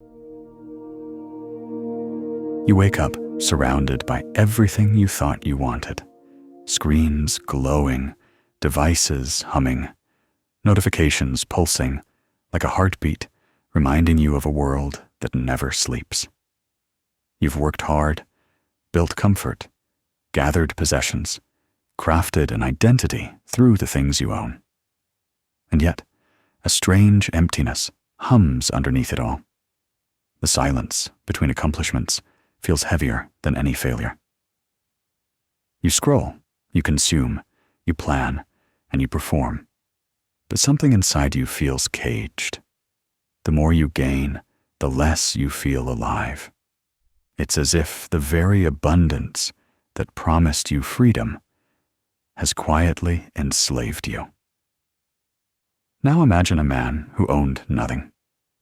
You wake up surrounded by everything you thought you wanted. Screens glowing, devices humming, notifications pulsing like a heartbeat, reminding you of a world that never sleeps. You've worked hard, built comfort, gathered possessions, crafted an identity through the things you own. And yet, a strange emptiness hums underneath it all. The silence between accomplishments feels heavier than any failure. You scroll, you consume, you plan, and you perform. But something inside you feels caged. The more you gain, the less you feel alive. It's as if the very abundance that promised you freedom has quietly enslaved you. Now imagine a man who owned nothing.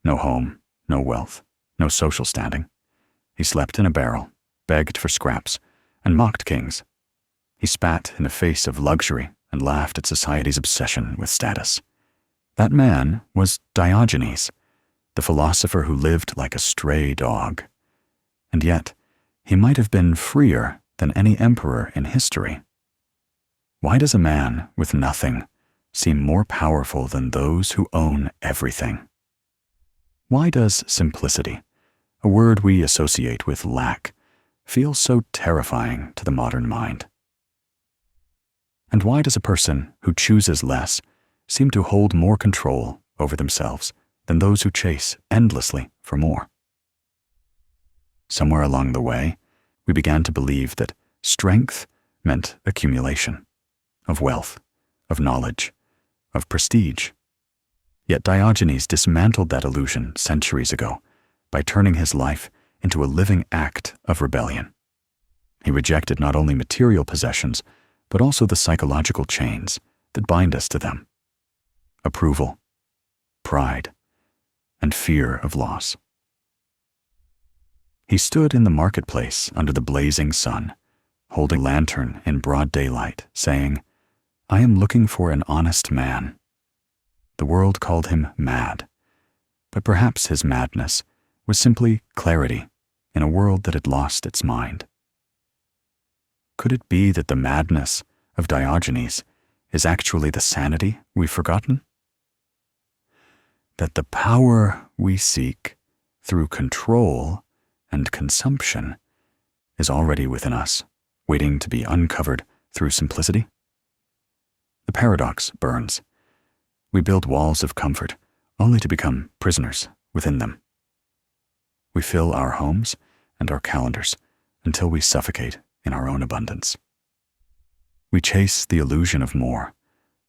No home, no wealth, no social standing. He slept in a barrel, begged for scraps, and mocked kings. He spat in the face of luxury and laughed at society's obsession with status. That man was Diogenes, the philosopher who lived like a stray dog. And yet, he might have been freer than any emperor in history. Why does a man with nothing seem more powerful than those who own everything? Why does simplicity, a word we associate with lack, feel so terrifying to the modern mind? And why does a person who chooses less seem to hold more control over themselves than those who chase endlessly for more? Somewhere along the way, we began to believe that strength meant accumulation of wealth, of knowledge, of prestige. Yet Diogenes dismantled that illusion centuries ago by turning his life into a living act of rebellion. He rejected not only material possessions, but also the psychological chains that bind us to them: approval, pride, and fear of loss. He stood in the marketplace under the blazing sun, holding a lantern in broad daylight, saying, "I am looking for an honest man." The world called him mad, but perhaps his madness was simply clarity in a world that had lost its mind. Could it be that the madness of Diogenes is actually the sanity we've forgotten? That the power we seek through control and consumption is already within us, waiting to be uncovered through simplicity? The paradox burns. We build walls of comfort only to become prisoners within them. We fill our homes and our calendars until we suffocate in our own abundance. We chase the illusion of more,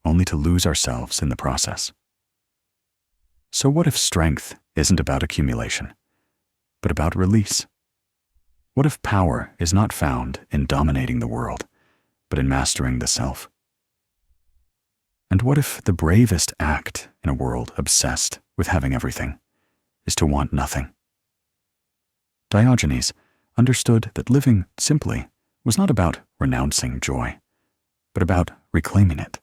only to lose ourselves in the process. So what if strength isn't about accumulation, but about release? What if power is not found in dominating the world, but in mastering the self? And what if the bravest act in a world obsessed with having everything is to want nothing? Diogenes understood that living simply was not about renouncing joy, but about reclaiming it,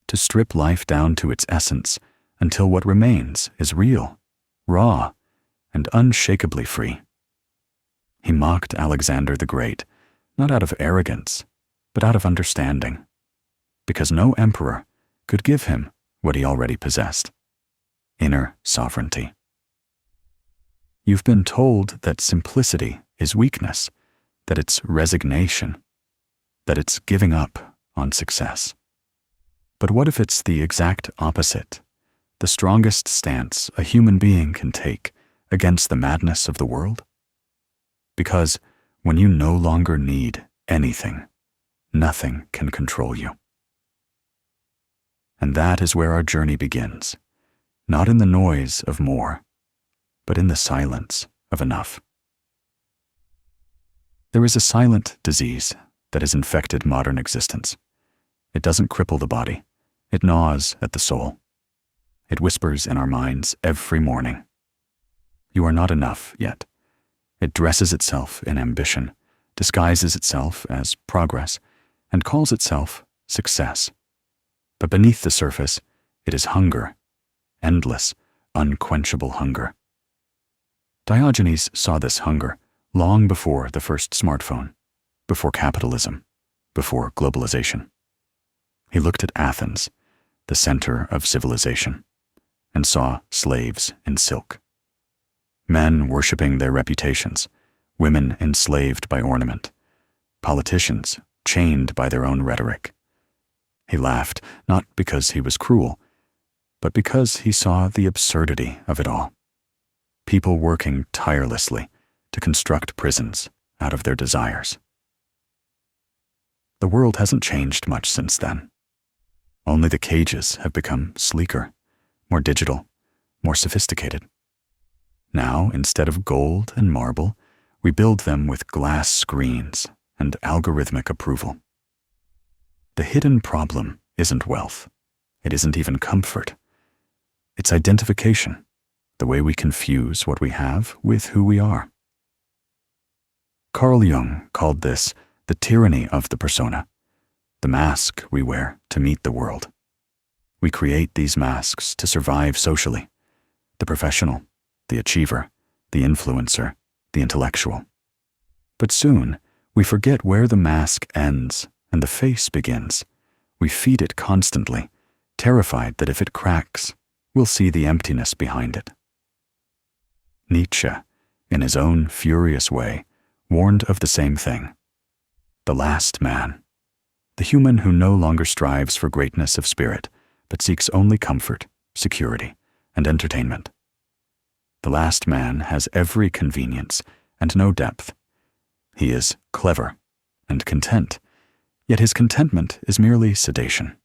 to strip life down to its essence until what remains is real, raw, and unshakably free. He mocked Alexander the Great, not out of arrogance, but out of understanding, because no emperor could give him what he already possessed: inner sovereignty. You've been told that simplicity is weakness, that it's resignation, that it's giving up on success. But what if it's the exact opposite, the strongest stance a human being can take against the madness of the world? Because when you no longer need anything, nothing can control you. And that is where our journey begins, not in the noise of more, but in the silence of enough. There is a silent disease that has infected modern existence. It doesn't cripple the body. It gnaws at the soul. It whispers in our minds every morning. You are not enough yet. It dresses itself in ambition, disguises itself as progress, and calls itself success. But beneath the surface, it is hunger, endless, unquenchable hunger. Diogenes saw this hunger long before the first smartphone, before capitalism, before globalization. He looked at Athens, the center of civilization, and saw slaves in silk. Men worshipping their reputations, women enslaved by ornament, politicians chained by their own rhetoric. He laughed, not because he was cruel, but because he saw the absurdity of it all. People working tirelessly to construct prisons out of their desires. The world hasn't changed much since then. Only the cages have become sleeker, more digital, more sophisticated. Now, instead of gold and marble, we build them with glass screens and algorithmic approval. The hidden problem isn't wealth. It isn't even comfort. It's identification, the way we confuse what we have with who we are. Carl Jung called this the tyranny of the persona, the mask we wear to meet the world. We create these masks to survive socially, the professional, the achiever, the influencer, the intellectual. But soon, we forget where the mask ends and the face begins. We feed it constantly, terrified that if it cracks, we'll see the emptiness behind it. Nietzsche, in his own furious way, warned of the same thing. The last man, the human who no longer strives for greatness of spirit, but seeks only comfort, security, and entertainment. The last man has every convenience and no depth. He is clever and content, yet his contentment is merely sedation.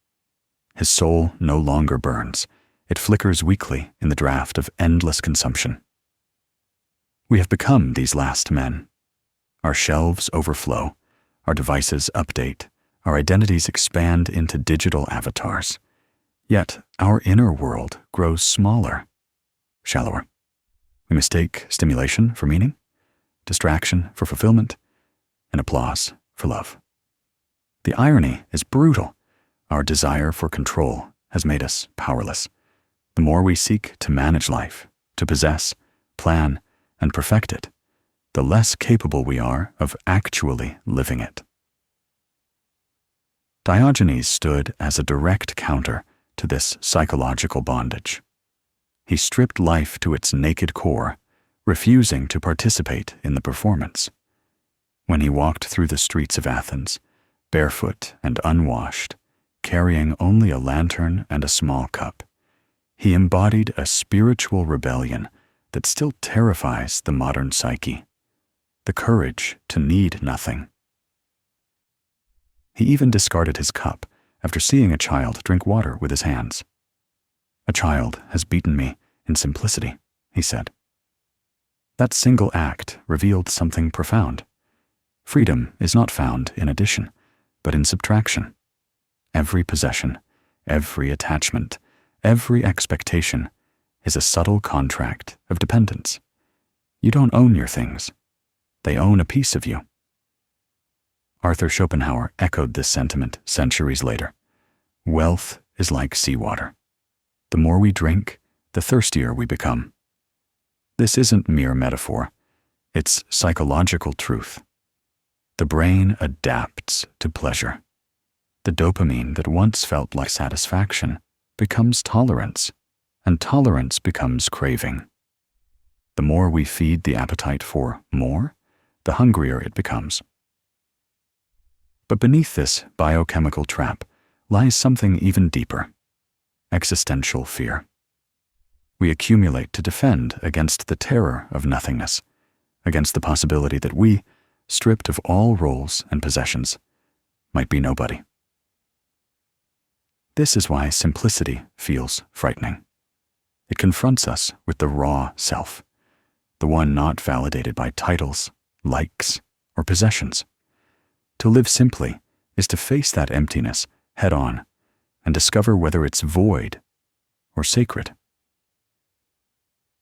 His soul no longer burns. It flickers weakly in the draft of endless consumption. We have become these last men. Our shelves overflow, our devices update, our identities expand into digital avatars. Yet our inner world grows smaller, shallower. We mistake stimulation for meaning, distraction for fulfillment, and applause for love. The irony is brutal. Our desire for control has made us powerless. The more we seek to manage life, to possess, plan, and perfect it, the less capable we are of actually living it. Diogenes stood as a direct counter to this psychological bondage. He stripped life to its naked core, refusing to participate in the performance. When he walked through the streets of Athens, barefoot and unwashed, carrying only a lantern and a small cup, he embodied a spiritual rebellion that still terrifies the modern psyche, the courage to need nothing. He even discarded his cup after seeing a child drink water with his hands. "A child has beaten me in simplicity," he said. That single act revealed something profound. Freedom is not found in addition, but in subtraction. Every possession, every attachment, every expectation is a subtle contract of dependence. You don't own your things. They own a piece of you. Arthur Schopenhauer echoed this sentiment centuries later. Wealth is like seawater. The more we drink, the thirstier we become. This isn't mere metaphor. It's psychological truth. The brain adapts to pleasure. The dopamine that once felt like satisfaction becomes tolerance, and tolerance becomes craving. The more we feed the appetite for more, the hungrier it becomes. But beneath this biochemical trap lies something even deeper: existential fear. We accumulate to defend against the terror of nothingness, against the possibility that we, stripped of all roles and possessions, might be nobody. This is why simplicity feels frightening. It confronts us with the raw self, the one not validated by titles, likes, or possessions. To live simply is to face that emptiness head on and discover whether it's void or sacred.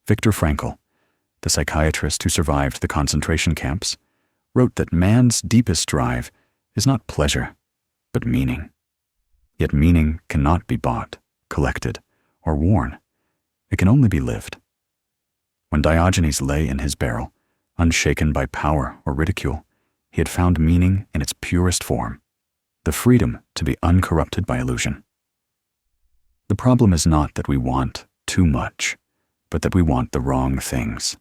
Viktor Frankl, the psychiatrist who survived the concentration camps, wrote that man's deepest drive is not pleasure, but meaning. Yet meaning cannot be bought, collected, or worn. It can only be lived. When Diogenes lay in his barrel, unshaken by power or ridicule, he had found meaning in its purest form, the freedom to be uncorrupted by illusion. The problem is not that we want too much, but that we want the wrong things.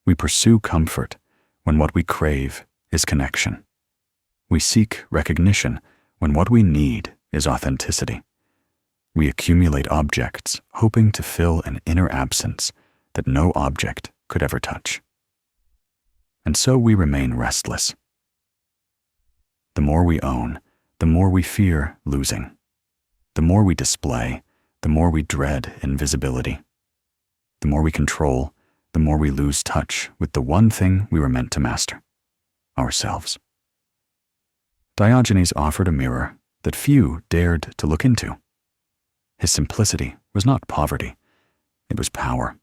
We pursue comfort when what we crave is connection. We seek recognition when what we need is authenticity. We accumulate objects hoping to fill an inner absence that no object could ever touch. And so we remain restless. The more we own, the more we fear losing. The more we display, the more we dread invisibility. The more we control, the more we lose touch with the one thing we were meant to master, ourselves. Diogenes offered a mirror that few dared to look into. His simplicity was not poverty, it was power.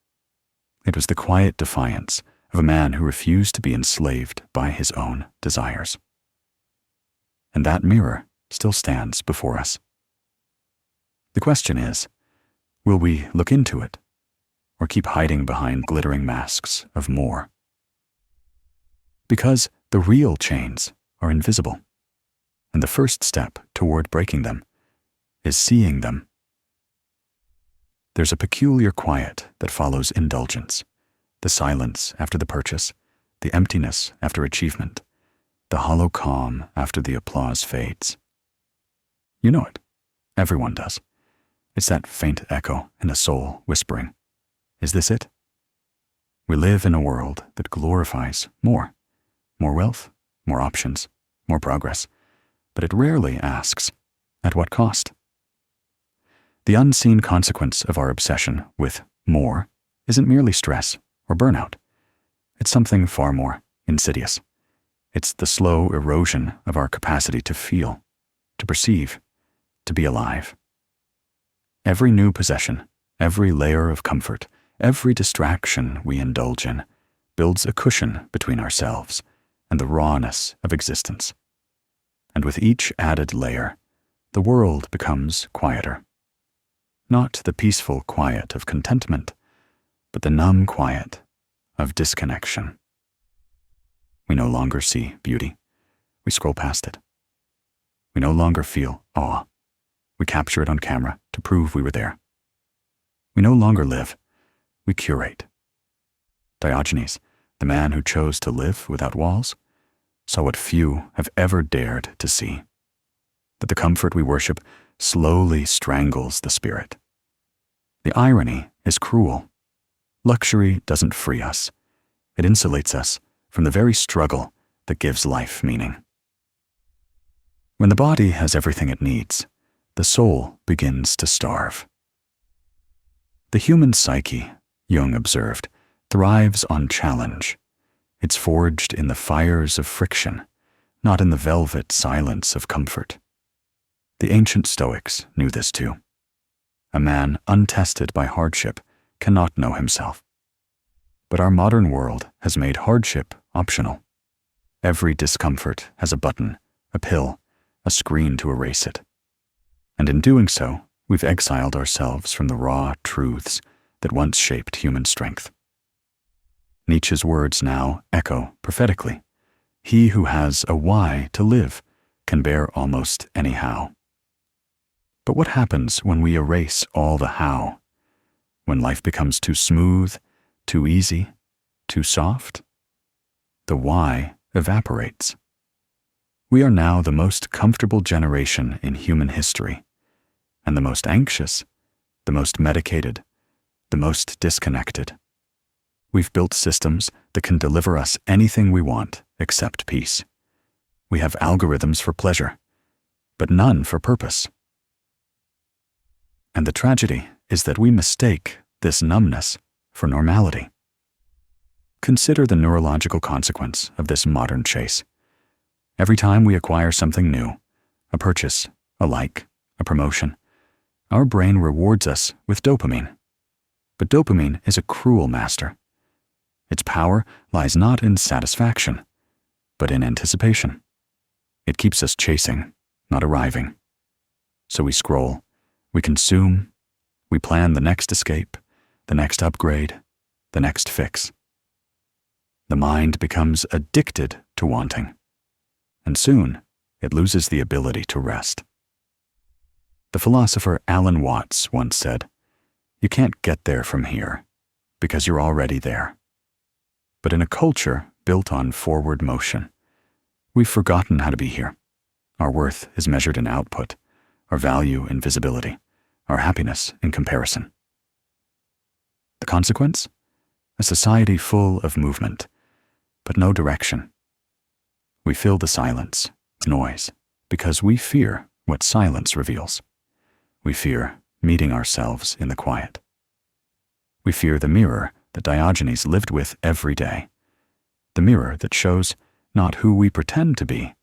It was the quiet defiance of a man who refused to be enslaved by his own desires. And that mirror still stands before us. The question is, will we look into it, or keep hiding behind glittering masks of more? Because the real chains are invisible, and the first step toward breaking them is seeing them. There's a peculiar quiet that follows indulgence, the silence after the purchase, the emptiness after achievement, the hollow calm after the applause fades. You know it. Everyone does. It's that faint echo in a soul whispering, "Is this it?" We live in a world that glorifies more wealth, more options, more progress, but it rarely asks, at what cost? The unseen consequence of our obsession with more isn't merely stress or burnout. It's something far more insidious. It's the slow erosion of our capacity to feel, to perceive, to be alive. Every new possession, every layer of comfort, every distraction we indulge in builds a cushion between ourselves and the rawness of existence. And with each added layer, the world becomes quieter. Not the peaceful quiet of contentment, but the numb quiet of disconnection. We no longer see beauty. We scroll past it. We no longer feel awe. We capture it on camera to prove we were there. We no longer live. We curate. Diogenes, the man who chose to live without walls, saw what few have ever dared to see, that the comfort we worship slowly strangles the spirit. The irony is cruel. Luxury doesn't free us. It insulates us from the very struggle that gives life meaning. When the body has everything it needs, the soul begins to starve. The human psyche, Jung observed, thrives on challenge. It's forged in the fires of friction, not in the velvet silence of comfort. The ancient Stoics knew this too. A man untested by hardship cannot know himself. But our modern world has made hardship optional. Every discomfort has a button, a pill, a screen to erase it. And in doing so, we've exiled ourselves from the raw truths that once shaped human strength. Nietzsche's words now echo prophetically. He who has a why to live can bear almost any how. But what happens when we erase all the how? When life becomes too smooth, too easy, too soft? The why evaporates. We are now the most comfortable generation in human history, and the most anxious, the most medicated, the most disconnected. We've built systems that can deliver us anything we want except peace. We have algorithms for pleasure, but none for purpose. And the tragedy is that we mistake this numbness for normality. Consider the neurological consequence of this modern chase. Every time we acquire something new, a purchase, a like, a promotion, our brain rewards us with dopamine. But dopamine is a cruel master. Its power lies not in satisfaction, but in anticipation. It keeps us chasing, not arriving. So we scroll, we consume, we plan the next escape, the next upgrade, the next fix. The mind becomes addicted to wanting, and soon it loses the ability to rest. The philosopher Alan Watts once said, "You can't get there from here, because you're already there." But in a culture built on forward motion, we've forgotten how to be here. Our worth is measured in output, our value in visibility, our happiness in comparison. The consequence? A society full of movement, but no direction. We fill the silence with noise because we fear what silence reveals. We fear meeting ourselves in the quiet. We fear the mirror that Diogenes lived with every day, the mirror that shows not who we pretend to be,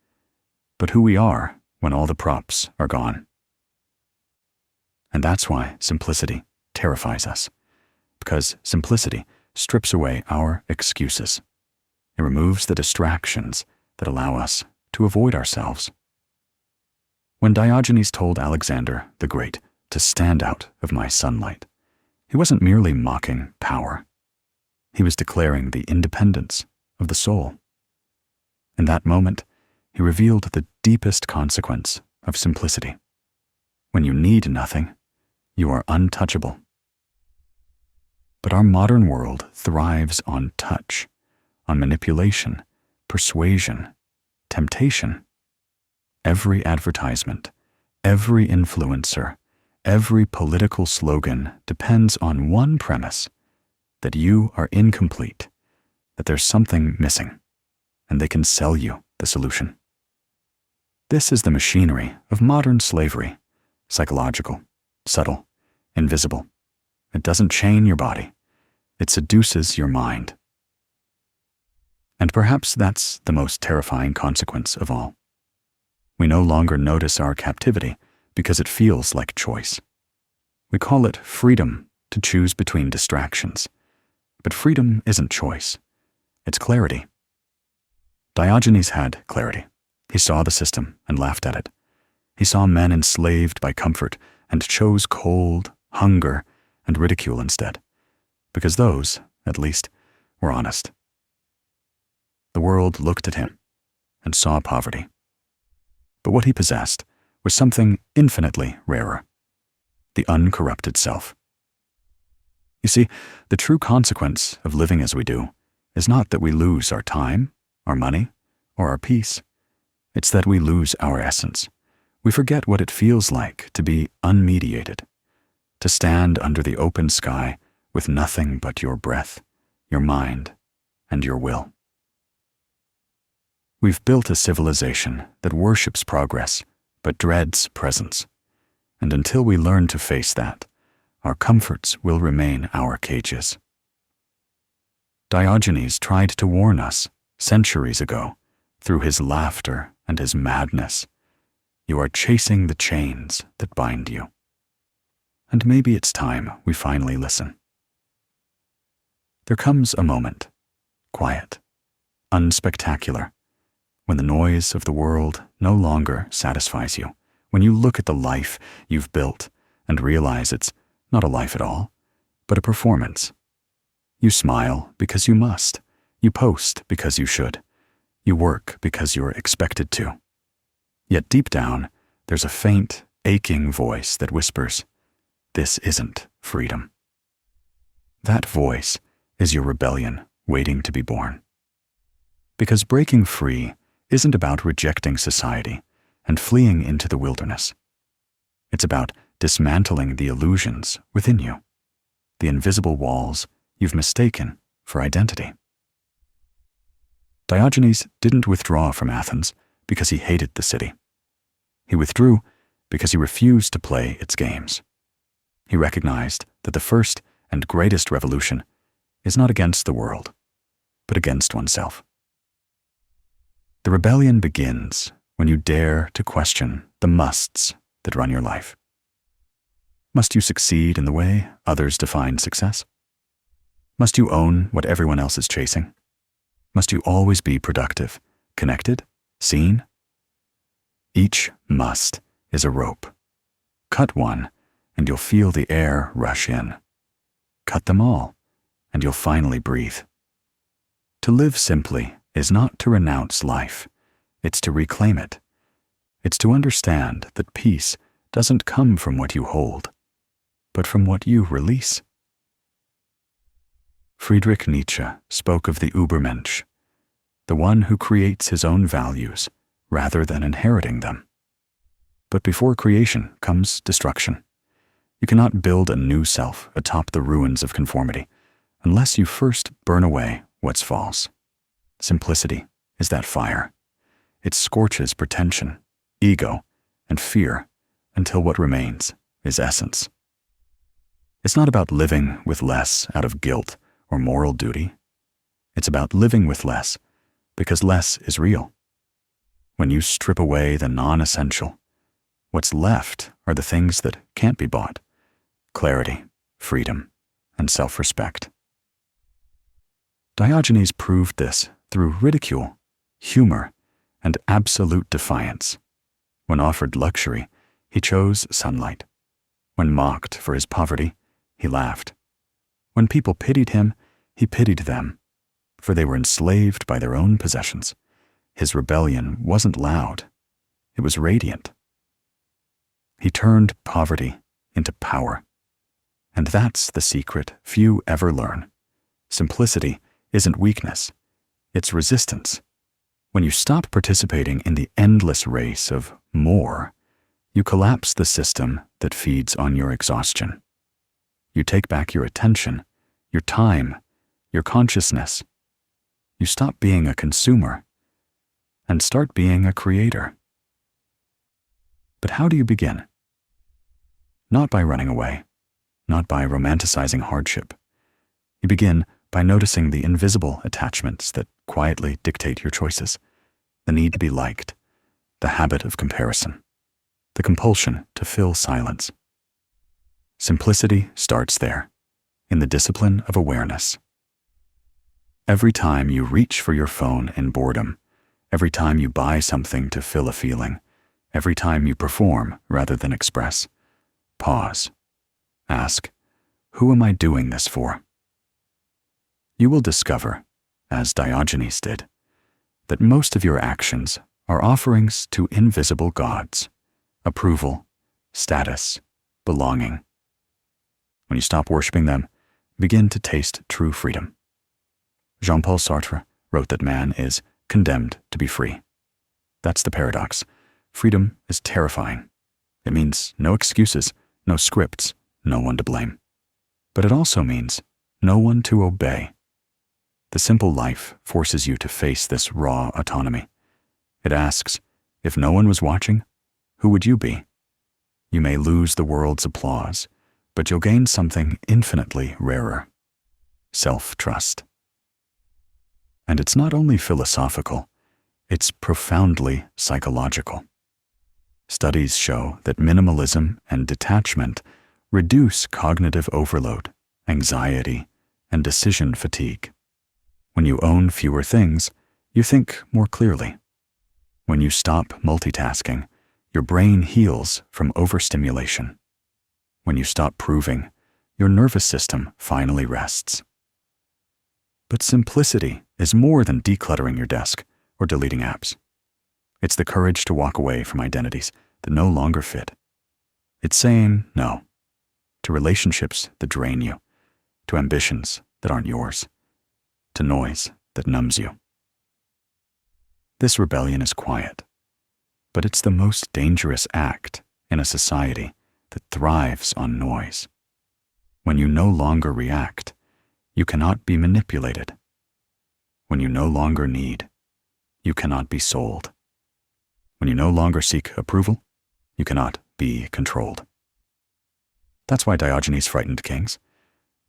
but who we are when all the props are gone. And that's why simplicity terrifies us, because simplicity strips away our excuses. It removes the distractions that allow us to avoid ourselves. When Diogenes told Alexander the Great to stand out of my sunlight, he wasn't merely mocking power. He was declaring the independence of the soul. In that moment, he revealed the deepest consequence of simplicity. When you need nothing, you are untouchable. But our modern world thrives on touch, on manipulation, persuasion, temptation. Every advertisement, every influencer, every political slogan depends on one premise: that you are incomplete, that there's something missing, and they can sell you the solution. This is the machinery of modern slavery, psychological, subtle, invisible. It doesn't chain your body. It seduces your mind. And perhaps that's the most terrifying consequence of all. We no longer notice our captivity because it feels like choice. We call it freedom to choose between distractions. But freedom isn't choice. It's clarity. Diogenes had clarity. He saw the system and laughed at it. He saw men enslaved by comfort and chose cold, hunger, and ridicule instead, because those, at least, were honest. The world looked at him and saw poverty. But what he possessed was something infinitely rarer: the uncorrupted self. You see, the true consequence of living as we do is not that we lose our time, our money, or our peace. It's that we lose our essence. We forget what it feels like to be unmediated, to stand under the open sky with nothing but your breath, your mind, and your will. We've built a civilization that worships progress but dreads presence, and until we learn to face that, our comforts will remain our cages. Diogenes tried to warn us centuries ago through his laughter and his madness. You are chasing the chains that bind you. And maybe it's time we finally listen. There comes a moment, quiet, unspectacular, when the noise of the world no longer satisfies you, when you look at the life you've built and realize it's not a life at all, but a performance. You smile because you must. You post because you should. You work because you're expected to. Yet deep down, there's a faint, aching voice that whispers, "This isn't freedom." That voice is your rebellion waiting to be born. Because breaking free isn't about rejecting society and fleeing into the wilderness. It's about dismantling the illusions within you, the invisible walls you've mistaken for identity. Diogenes didn't withdraw from Athens because he hated the city. He withdrew because he refused to play its games. He recognized that the first and greatest revolution is not against the world, but against oneself. The rebellion begins when you dare to question the musts that run your life. Must you succeed in the way others define success? Must you own what everyone else is chasing? Must you always be productive, connected, seen? Each must is a rope. Cut one, and you'll feel the air rush in. Cut them all, and you'll finally breathe. To live simply is not to renounce life, it's to reclaim it. It's to understand that peace doesn't come from what you hold, but from what you release. Friedrich Nietzsche spoke of the Übermensch, the one who creates his own values rather than inheriting them. But before creation comes destruction. You cannot build a new self atop the ruins of conformity unless you first burn away what's false. Simplicity is that fire. It scorches pretension, ego, and fear until what remains is essence. It's not about living with less out of guilt or moral duty. It's about living with less because less is real. When you strip away the non-essential, what's left are the things that can't be bought: clarity, freedom, and self-respect. Diogenes proved this through ridicule, humor, and absolute defiance. When offered luxury, he chose sunlight. When mocked for his poverty, he laughed. When people pitied him, he pitied them, for they were enslaved by their own possessions. His rebellion wasn't loud, it was radiant. He turned poverty into power. And that's the secret few ever learn. Simplicity isn't weakness, it's resistance. When you stop participating in the endless race of more, you collapse the system that feeds on your exhaustion. You take back your attention, your time, your consciousness. You stop being a consumer and start being a creator. But how do you begin? Not by running away, not by romanticizing hardship. You begin by noticing the invisible attachments that quietly dictate your choices: the need to be liked, the habit of comparison, the compulsion to fill silence. Simplicity starts there, in the discipline of awareness. Every time you reach for your phone in boredom, every time you buy something to fill a feeling, every time you perform rather than express, pause. Ask, who am I doing this for? You will discover, as Diogenes did, that most of your actions are offerings to invisible gods: approval, status, belonging. When you stop worshiping them, begin to taste true freedom. Jean-Paul Sartre wrote that man is condemned to be free. That's the paradox. Freedom is terrifying. It means no excuses, no scripts, no one to blame. But it also means no one to obey. The simple life forces you to face this raw autonomy. It asks, if no one was watching, who would you be? You may lose the world's applause, but you'll gain something infinitely rarer: self-trust. And it's not only philosophical, it's profoundly psychological. Studies show that minimalism and detachment reduce cognitive overload, anxiety, and decision fatigue. When you own fewer things, you think more clearly. When you stop multitasking, your brain heals from overstimulation. When you stop proving, your nervous system finally rests. But simplicity is more than decluttering your desk or deleting apps. It's the courage to walk away from identities that no longer fit. It's saying no to relationships that drain you, to ambitions that aren't yours, to noise that numbs you. This rebellion is quiet, but it's the most dangerous act in a society that thrives on noise. When you no longer react, you cannot be manipulated. When you no longer need, you cannot be sold. When you no longer seek approval, you cannot be controlled. That's why Diogenes frightened kings.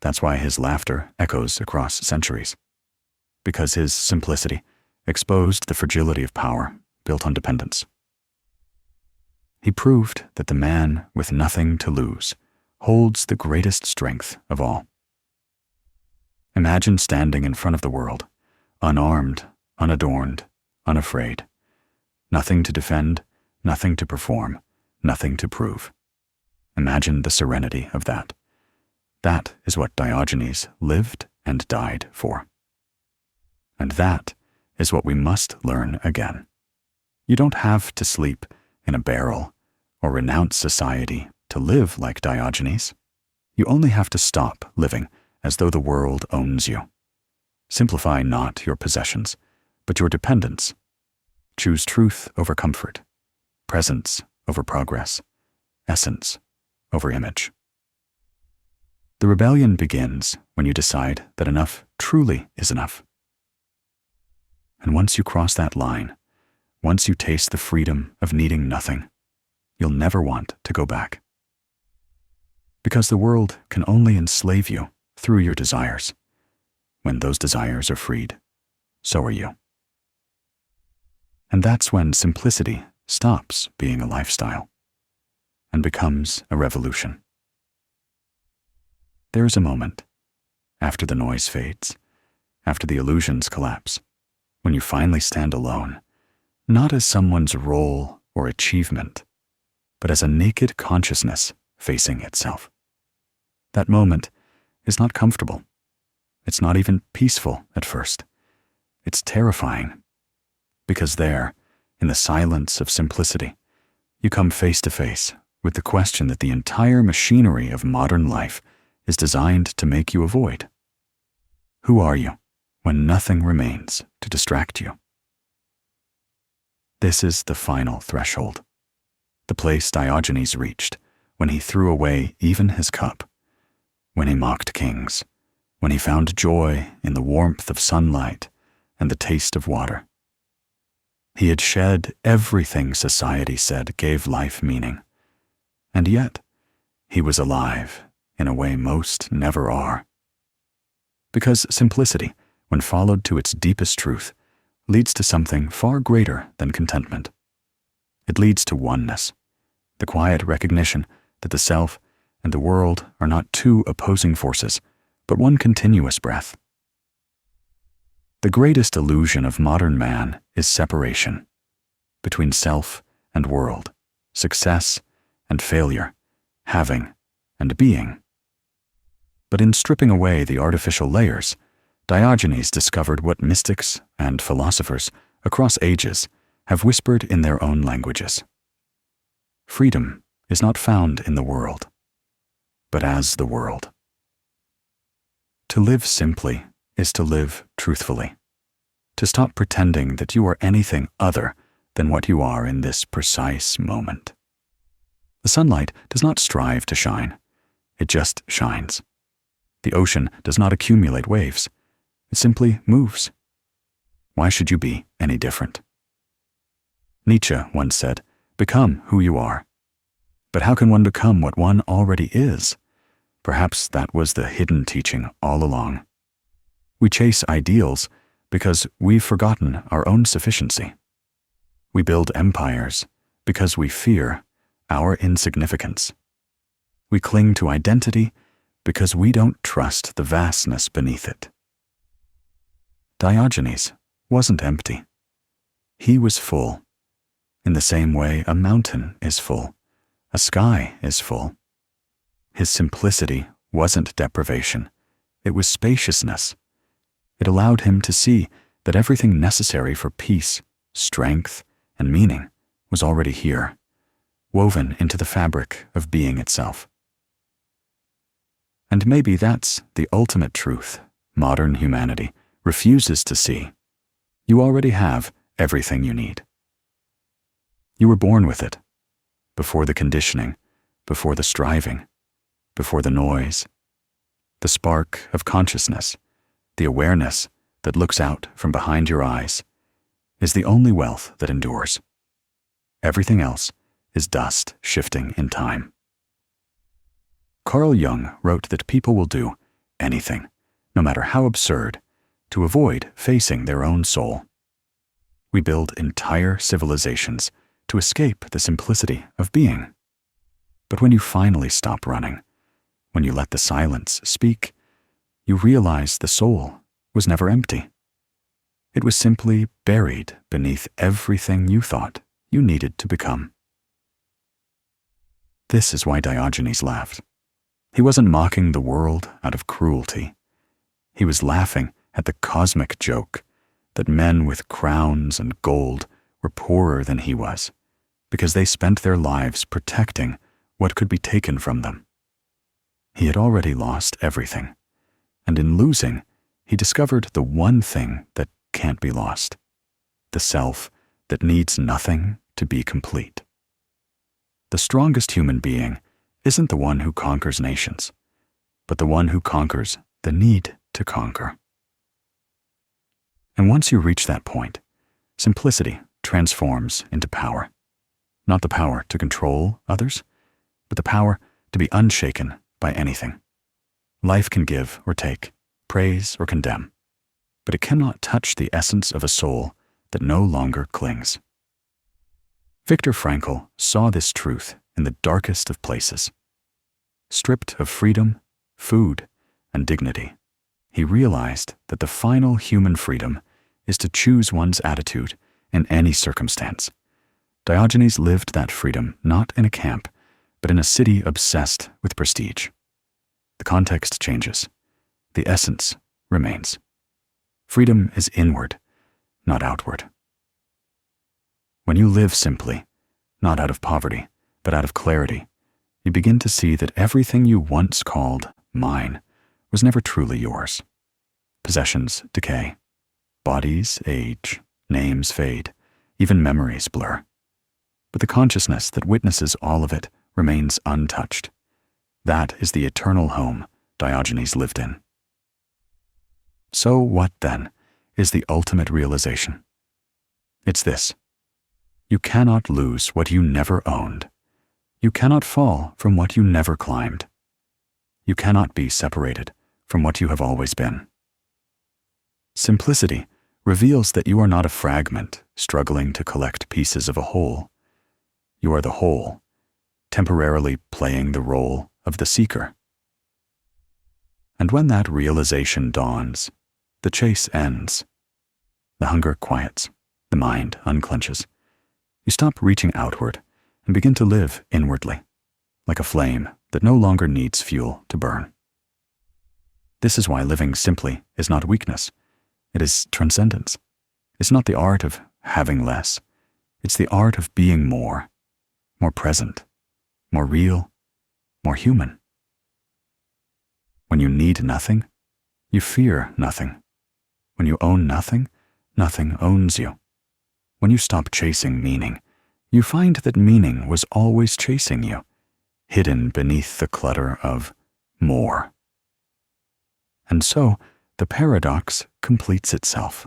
That's why his laughter echoes across centuries. Because his simplicity exposed the fragility of power built on dependence. He proved that the man with nothing to lose holds the greatest strength of all. Imagine standing in front of the world, unarmed, unadorned, unafraid. Nothing to defend, nothing to perform, nothing to prove. Imagine the serenity of that. That is what Diogenes lived and died for. And that is what we must learn again. You don't have to sleep in a barrel or renounce society to live like Diogenes. You only have to stop living as though the world owns you. Simplify not your possessions, but your dependence. Choose truth over comfort, presence over progress, essence over image. The rebellion begins when you decide that enough truly is enough. And once you cross that line, once you taste the freedom of needing nothing, you'll never want to go back. Because the world can only enslave you through your desires. When those desires are freed, so are you. And that's when simplicity stops being a lifestyle and becomes a revolution. There is a moment, after the noise fades, after the illusions collapse, when you finally stand alone, not as someone's role or achievement, but as a naked consciousness facing itself. That moment is not comfortable. It's not even peaceful at first. It's terrifying. Because there, in the silence of simplicity, you come face to face with the question that the entire machinery of modern life is designed to make you avoid. Who are you when nothing remains to distract you? This is the final threshold, the place Diogenes reached when he threw away even his cup, when he mocked kings, when he found joy in the warmth of sunlight and the taste of water. He had shed everything society said gave life meaning, and yet he was alive in a way most never are. Because simplicity, when followed to its deepest truth, leads to something far greater than contentment. It leads to oneness, the quiet recognition that the self and the world are not two opposing forces, but one continuous breath. The greatest illusion of modern man is separation between self and world, success and failure, having and being. But in stripping away the artificial layers, Diogenes discovered what mystics and philosophers across ages have whispered in their own languages. Freedom is not found in the world, but as the world. To live simply is to live truthfully, to stop pretending that you are anything other than what you are in this precise moment. The sunlight does not strive to shine, it just shines. The ocean does not accumulate waves, it simply moves. Why should you be any different? Nietzsche once said, "Become who you are." But how can one become what one already is? Perhaps that was the hidden teaching all along. We chase ideals because we've forgotten our own sufficiency. We build empires because we fear our insignificance. We cling to identity because we don't trust the vastness beneath it. Diogenes wasn't empty. He was full, in the same way a mountain is full, a sky is full. His simplicity wasn't deprivation, it was spaciousness. It allowed him to see that everything necessary for peace, strength, and meaning was already here, woven into the fabric of being itself. And maybe that's the ultimate truth modern humanity refuses to see. You already have everything you need. You were born with it, before the conditioning, before the striving, before the noise. The spark of consciousness, the awareness that looks out from behind your eyes, is the only wealth that endures. Everything else is dust shifting in time. Carl Jung wrote that people will do anything, no matter how absurd, to avoid facing their own soul. We build entire civilizations to escape the simplicity of being. But when you finally stop running, when you let the silence speak, you realize the soul was never empty. It was simply buried beneath everything you thought you needed to become. This is why Diogenes laughed. He wasn't mocking the world out of cruelty. He was laughing at the cosmic joke that men with crowns and gold were poorer than he was, because they spent their lives protecting what could be taken from them. He had already lost everything, and in losing, he discovered the one thing that can't be lost, the self that needs nothing to be complete. The strongest human being isn't the one who conquers nations, but the one who conquers the need to conquer. And once you reach that point, simplicity transforms into power. Not the power to control others, but the power to be unshaken by anything. Life can give or take, praise or condemn, but it cannot touch the essence of a soul that no longer clings. Viktor Frankl saw this truth in the darkest of places. Stripped of freedom, food, and dignity, he realized that the final human freedom is to choose one's attitude in any circumstance. Diogenes lived that freedom not in a camp, but in a city obsessed with prestige. The context changes. The essence remains. Freedom is inward, not outward. When you live simply, not out of poverty, but out of clarity, you begin to see that everything you once called mine was never truly yours. Possessions decay. Bodies age. Names fade. Even memories blur. But the consciousness that witnesses all of it remains untouched. That is the eternal home Diogenes lived in. So what, then, is the ultimate realization? It's this. You cannot lose what you never owned. You cannot fall from what you never climbed. You cannot be separated from what you have always been. Simplicity reveals that you are not a fragment struggling to collect pieces of a whole. You are the whole, temporarily playing the role of the seeker. And when that realization dawns, the chase ends. The hunger quiets, the mind unclenches. You stop reaching outward and begin to live inwardly, like a flame that no longer needs fuel to burn. This is why living simply is not weakness. It is transcendence. It's not the art of having less. It's the art of being more present, more real, more human. When you need nothing, you fear nothing. When you own nothing, nothing owns you. When you stop chasing meaning, you find that meaning was always chasing you, hidden beneath the clutter of more. And so, the paradox completes itself.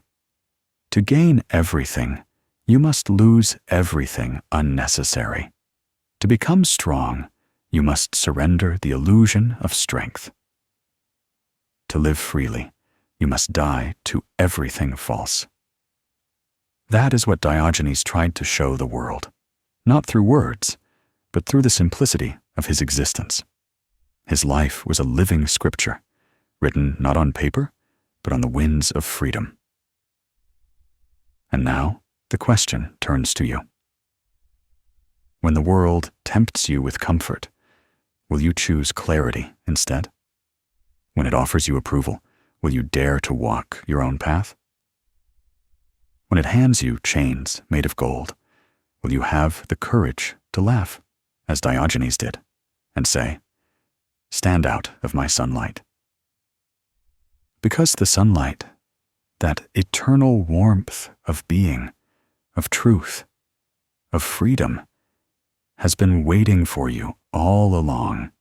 To gain everything, you must lose everything unnecessary. To become strong, you must surrender the illusion of strength. To live freely, you must die to everything false. That is what Diogenes tried to show the world, not through words, but through the simplicity of his existence. His life was a living scripture, written not on paper, but on the winds of freedom. And now, the question turns to you. When the world tempts you with comfort, will you choose clarity instead? When it offers you approval, will you dare to walk your own path? When it hands you chains made of gold, will you have the courage to laugh, as Diogenes did, and say, "Stand out of my sunlight"? Because the sunlight, that eternal warmth of being, of truth, of freedom, has been waiting for you all along.